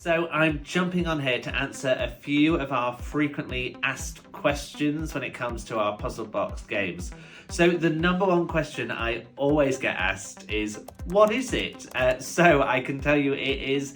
So I'm jumping on here to answer a few of our frequently asked questions when it comes to our puzzle box games. So the number one question I always get asked is, what is it? So I can tell you it's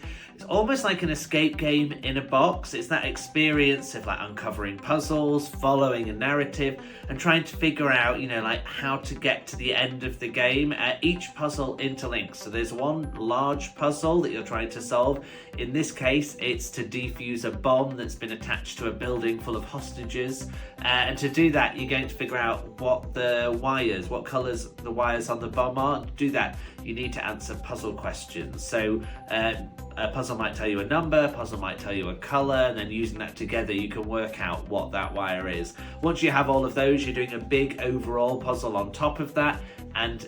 almost like an escape game in a box. It's that experience of like uncovering puzzles, following a narrative, and trying to figure out, like how to get to the end of the game. Each puzzle interlinks. So there's one large puzzle that you're trying to solve. In this case, it's to defuse a bomb that's been attached to a building full of hostages. And to do that, you're going to figure out what colours the wires on the bomb are. To do that, you need to answer puzzle questions. So a puzzle might tell you a number, a puzzle might tell you a colour, and then using that together, you can work out what that wire is. Once you have all of those, you're doing a big overall puzzle on top of that, and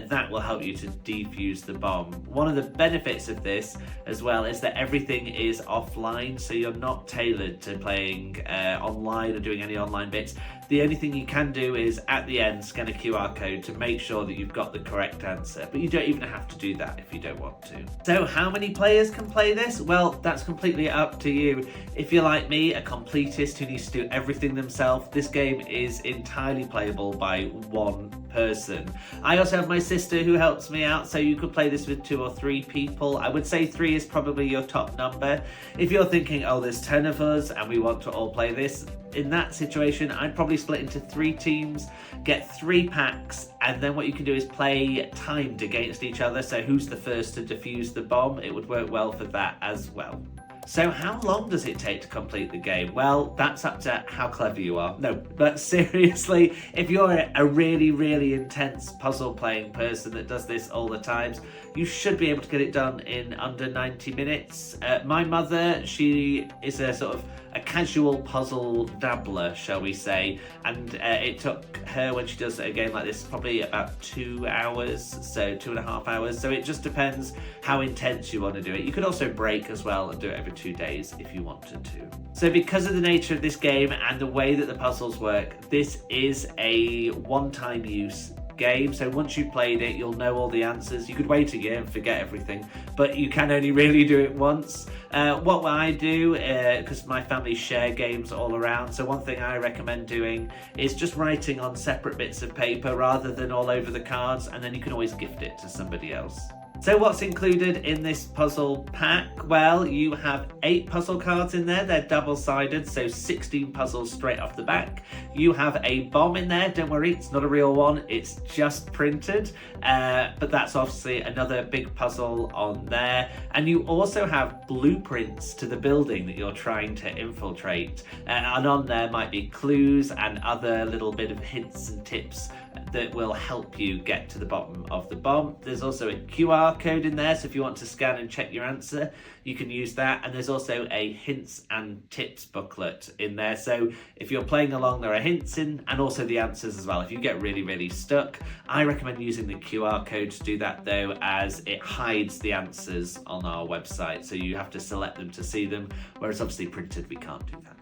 that will help you to defuse the bomb. One of the benefits of this as well is that everything is offline, so you're not tailored to playing online or doing any online bits. The only thing you can do is at the end scan a QR code to make sure that you've got the correct answer, but you don't even have to do that if you don't want to. So how many players can play this? Well, that's completely up to you. If you're like me, a completist who needs to do everything themselves, this game is entirely playable by one person. I also have my sister who helps me out, so you could play this with 2 or 3 people. I would say 3 is probably your top number. If you're thinking, oh, there's 10 of us and we want to all play this, in that situation, I'd probably split into 3 teams, get 3 packs, and then what you can do is play timed against each other. So who's the first to defuse the bomb? It would work well for that as well. So how long does it take to complete the game? Well, that's up to how clever you are. No, but seriously, if you're a really, really intense puzzle playing person that does this all the time, you should be able to get it done in under 90 minutes. My mother, she is a sort of a casual puzzle dabbler, shall we say, and it took her, when she does a game like this, probably about 2 hours, so 2.5 hours. So it just depends how intense you want to do it. You could also break as well and do it over 2 days if you wanted to. So because of the nature of this game and the way that the puzzles work, this is a one-time use game. So once you've played it, you'll know all the answers. You could wait a year and forget everything, but you can only really do it once. What I do, because my family share games all around, so one thing I recommend doing is just writing on separate bits of paper rather than all over the cards, and then you can always gift it to somebody else. So what's included in this puzzle pack? Well, you have 8 puzzle cards in there. They're double-sided, so 16 puzzles straight off the back. You have a bomb in there. Don't worry, it's not a real one. It's just printed. But that's obviously another big puzzle on there. And you also have blueprints to the building that you're trying to infiltrate. And on there might be clues and other little bit of hints and tips that will help you get to the bottom of the bomb. There's also a QR code in there, so if you want to scan and check your answer, you can use that. And there's also a hints and tips booklet in there, so if you're playing along, there are hints in and also the answers as well. If you get really, really stuck, I recommend using the QR code to do that though, as it hides the answers on our website, so you have to select them to see them, whereas obviously printed we can't do that.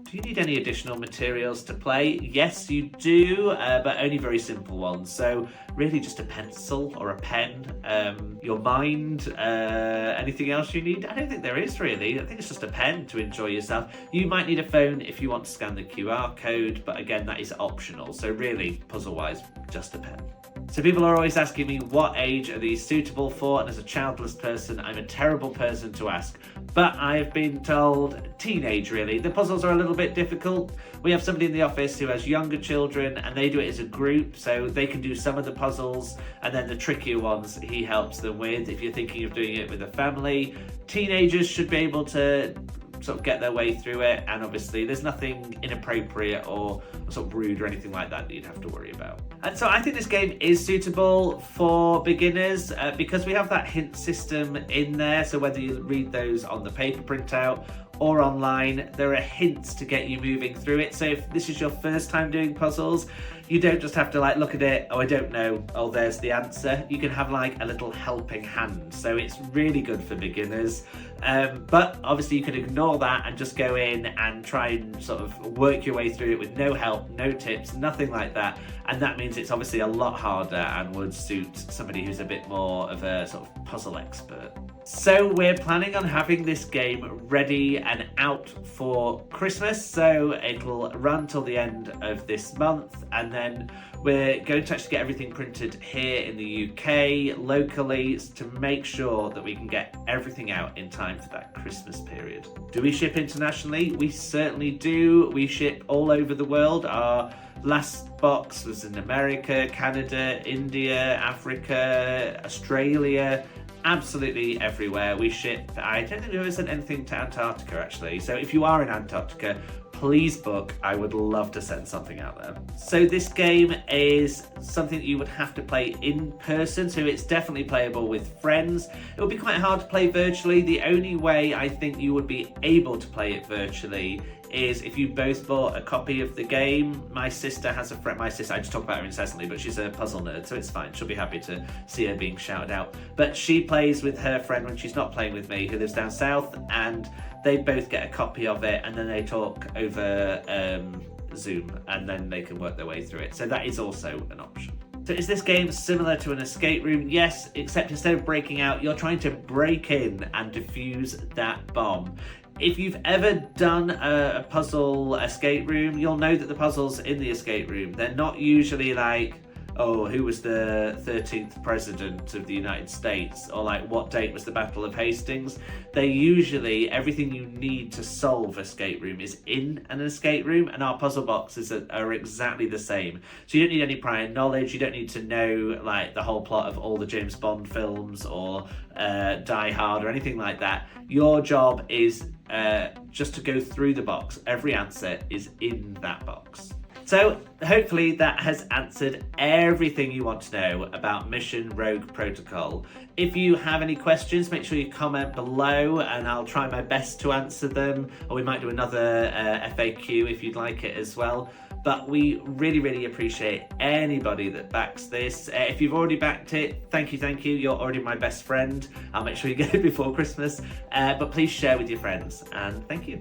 Do you need any additional materials to play? Yes, you do, but only very simple ones. So really just a pencil or a pen, your mind, anything else you need? I don't think there is really. I think it's just a pen to enjoy yourself. You might need a phone if you want to scan the QR code, but again, that is optional. So really, puzzle-wise, just a pen. So people are always asking me, what age are these suitable for? And as a childless person, I'm a terrible person to ask. But I've been told teenage, really. The puzzles are a little bit difficult. We have somebody in the office who has younger children and they do it as a group, so they can do some of the puzzles and then the trickier ones he helps them with. If you're thinking of doing it with a family, teenagers should be able to sort of get their way through it, and obviously there's nothing inappropriate or sort of rude or anything like that you'd have to worry about. And so I think this game is suitable for beginners because we have that hint system in there, so whether you read those on the paper printout or online, there are hints to get you moving through it. So if this is your first time doing puzzles, you don't just have to like look at it, oh I don't know, oh there's the answer. You can have like a little helping hand, so it's really good for beginners. But obviously you can ignore that and just go in and try and sort of work your way through it with no help, no tips, nothing like that. And that means it's obviously a lot harder and would suit somebody who's a bit more of a sort of puzzle expert. So we're planning on having this game ready and out for Christmas, so it'll run till the end of this month, and then we're going to actually get everything printed here in the UK locally to make sure that we can get everything out in time for that Christmas period. Do we ship internationally? We certainly do. We ship all over the world. Our last box was in America, Canada, India, Africa, Australia, absolutely everywhere. We ship, I don't think we've ever sent anything to Antarctica actually. So if you are in Antarctica, please book. I would love to send something out there. So this game is something that you would have to play in person, so it's definitely playable with friends. It would be quite hard to play virtually. The only way I think you would be able to play it virtually is if you both bought a copy of the game. My sister has a friend, I just talk about her incessantly, but she's a puzzle nerd, so it's fine. She'll be happy to see her being shouted out. But she plays with her friend when she's not playing with me, who lives down south, and they both get a copy of it, and then they talk over Zoom, and then they can work their way through it. So that is also an option. So is this game similar to an escape room? Yes, except instead of breaking out, you're trying to break in and defuse that bomb. If you've ever done a puzzle escape room, you'll know that the puzzles in the escape room, they're not usually like, oh, who was the 13th president of the United States? Or like, what date was the Battle of Hastings? They usually, everything you need to solve escape room is in an escape room, and our puzzle boxes are exactly the same. So you don't need any prior knowledge, you don't need to know like the whole plot of all the James Bond films or Die Hard or anything like that. Your job is just to go through the box. Every answer is in that box. So hopefully that has answered everything you want to know about Mission Rogue Protocol. If you have any questions, make sure you comment below and I'll try my best to answer them, or we might do another FAQ if you'd like it as well. But we really, really appreciate anybody that backs this. If you've already backed it, thank you. You're already my best friend. I'll make sure you get it before Christmas. But please share with your friends, and thank you.